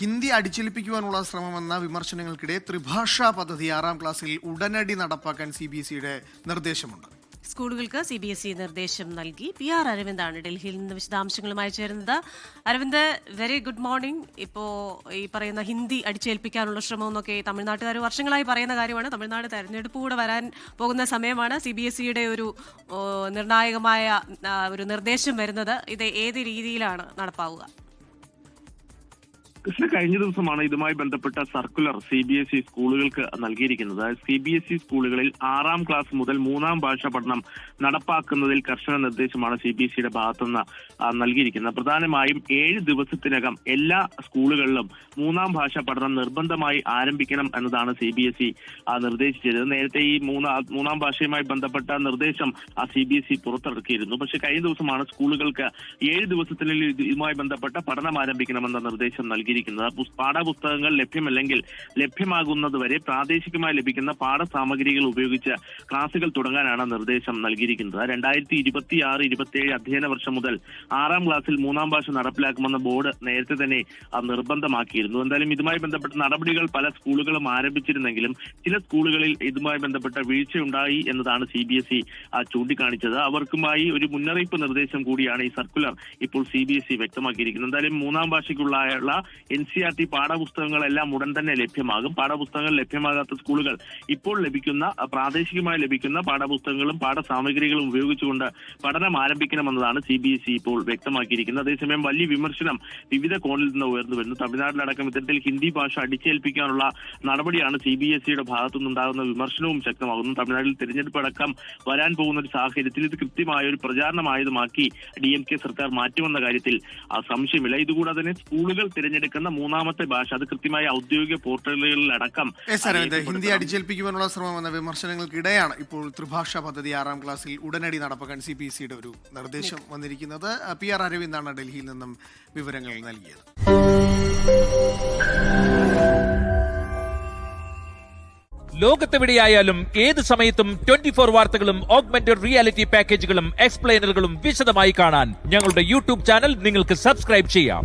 ഹിന്ദി അടിച്ചേൽപ്പിക്കുവാനുള്ള ശ്രമമെന്ന വിമർശനങ്ങൾക്കിടെ ത്രിഭാഷാ പദ്ധതി 6ാം ക്ലാസ്സിൽ ഉടനടി നടപ്പാക്കാൻ CBSEയുടെ നിർദ്ദേശമുണ്ട്. സ്കൂളുകൾക്ക് CBSE നിർദ്ദേശം നൽകി. PR അരവിന്ദാണ് ഡൽഹിയിൽ നിന്ന് വിശദാംശങ്ങളുമായി ചേരുന്നത്. Aravind, very good morning. ഇപ്പോൾ ഈ പറയുന്ന ഹിന്ദി അടിച്ചേൽപ്പിക്കാനുള്ള ശ്രമം എന്നൊക്കെ തമിഴ്നാട്ടുകാർ വർഷങ്ങളായി പറയുന്ന കാര്യമാണ്. തമിഴ്നാട് തെരഞ്ഞെടുപ്പ് കൂടെ വരാൻ പോകുന്ന സമയമാണ്. CBSEയുടെ ഒരു നിർണായകമായ ഒരു നിർദ്ദേശം വരുന്നത്. ഇത് ഏത് രീതിയിലാണ് നടപ്പാവുക? കൃഷ്ണ, കഴിഞ്ഞ ദിവസമാണ് ഇതുമായി ബന്ധപ്പെട്ട സർക്കുലർ CBSE സ്കൂളുകൾക്ക് നൽകിയിരിക്കുന്നത്. CBSE സ്കൂളുകളിൽ 6ാം ക്ലാസ് മുതൽ 3ാം ഭാഷാ പഠനം നടപ്പാക്കുന്നതിൽ കർശന നിർദ്ദേശമാണ് CBSEയുടെ ഭാഗത്തുനിന്ന് നൽകിയിരിക്കുന്നത്. പ്രധാനമായും 7 ദിവസത്തിനകം എല്ലാ സ്കൂളുകളിലും 3ാം ഭാഷാ പഠനം നിർബന്ധമായി ആരംഭിക്കണം എന്നതാണ് CBSE നിർദ്ദേശിച്ചത്. നേരത്തെ ഈ മൂന്നാം ഭാഷയുമായി ബന്ധപ്പെട്ട നിർദ്ദേശം CBSE പുറത്തിറക്കിയിരുന്നു. പക്ഷെ കഴിഞ്ഞ ദിവസമാണ് സ്കൂളുകൾക്ക് 7 ദിവസത്തിനുള്ളിൽ ഇതുമായി ബന്ധപ്പെട്ട പഠനം ആരംഭിക്കണമെന്ന നിർദ്ദേശം നൽകി. പാഠപുസ്തകങ്ങൾ ലഭ്യമല്ലെങ്കിൽ ലഭ്യമാകുന്നതുവരെ പ്രാദേശികമായി ലഭിക്കുന്ന പാഠസാമഗ്രികൾ ഉപയോഗിച്ച് ക്ലാസുകൾ തുടങ്ങാനാണ് നിർദ്ദേശം നൽകിയിരിക്കുന്നത്. 2026-27 അധ്യയന വർഷം മുതൽ 6ാം ക്ലാസ്സിൽ 3ാം ഭാഷ നടപ്പിലാക്കുമെന്ന ബോർഡ് നേരത്തെ തന്നെ നിർബന്ധമാക്കിയിരുന്നു. എന്തായാലും ഇതുമായി ബന്ധപ്പെട്ട നടപടികൾ പല സ്കൂളുകളും ആരംഭിച്ചിരുന്നെങ്കിലും ചില സ്കൂളുകളിൽ ഇതുമായി ബന്ധപ്പെട്ട വീഴ്ചയുണ്ടായി എന്നതാണ് CBSE ചൂണ്ടിക്കാണിച്ചത്. അവർക്കുമായി ഒരു മുന്നറിയിപ്പ് നിർദ്ദേശം കൂടിയാണ് ഈ സർക്കുലർ ഇപ്പോൾ CBSE വ്യക്തമാക്കിയിരിക്കുന്നത്. എന്തായാലും 3ാം ഭാഷയ്ക്കുള്ള NCERT പാഠപുസ്തകങ്ങളെല്ലാം ഉടൻ തന്നെ ലഭ്യമാകും. പാഠപുസ്തകങ്ങൾ ലഭ്യമാകാത്ത സ്കൂളുകൾ ഇപ്പോൾ പ്രാദേശികമായി ലഭിക്കുന്ന പാഠപുസ്തകങ്ങളും പാഠസാമഗ്രികളും ഉപയോഗിച്ചുകൊണ്ട് പഠനം ആരംഭിക്കണമെന്നതാണ് CBSE ഇപ്പോൾ വ്യക്തമാക്കിയിരിക്കുന്നത്. അതേസമയം വലിയ വിമർശനം വിവിധ കോണിൽ നിന്ന് ഉയർന്നു വരുന്നു. തമിഴ്നാട്ടിലടക്കം ഇത്തരത്തിൽ ഹിന്ദി ഭാഷ അടിച്ചേൽപ്പിക്കാനുള്ള നടപടിയാണ് CBSEയുടെ ഭാഗത്തുനിന്നുണ്ടാകുന്ന വിമർശനവും ശക്തമാകുന്നു. തമിഴ്നാട്ടിൽ തിരഞ്ഞെടുപ്പ് അടക്കം വരാൻ പോകുന്ന ഒരു സാഹചര്യത്തിൽ ഇത് കൃത്യമായ ഒരു പ്രചാരണമായതുമാക്കി DMK സർക്കാർ മാറ്റുമെന്ന കാര്യത്തിൽ സംശയമില്ല. ഇതുകൂടാതെ തന്നെ സ്കൂളുകൾ തിരഞ്ഞെടുക്കുന്ന 3ാമത്തെ ഭാഷ അത് കൃത്യമായ ഔദ്യോഗിക പോർട്ടലുകളിലടക്കം ഹിന്ദി അടിച്ചേൽപ്പിക്കുവാനുള്ള ശ്രമം എന്ന വിമർശനങ്ങൾക്കിടെയാണ് ഇപ്പോൾ ത്രിഭാഷാ പദ്ധതി 6ാം ക്ലാസ്സിൽ ഉടനടി നടപ്പാക്കാൻ CBSEയുടെ ഒരു നിർദ്ദേശം വന്നിരിക്കുന്നത്. PR അരവിന്ദാണ് ഡൽഹിയിൽ നിന്നും വിവരങ്ങൾ നൽകിയത്. ലോകത്തെവിടെയായാലും ഏത് സമയത്തും 24 വാർത്തകളും ഓഗ്മെന്റഡ് റിയാലിറ്റി പാക്കേജുകളും എക്സ്പ്ലെയിനറുകളും വിശദമായി കാണാൻ ഞങ്ങളുടെ YouTube ചാനൽ നിങ്ങൾക്ക് സബ്സ്ക്രൈബ് ചെയ്യാം.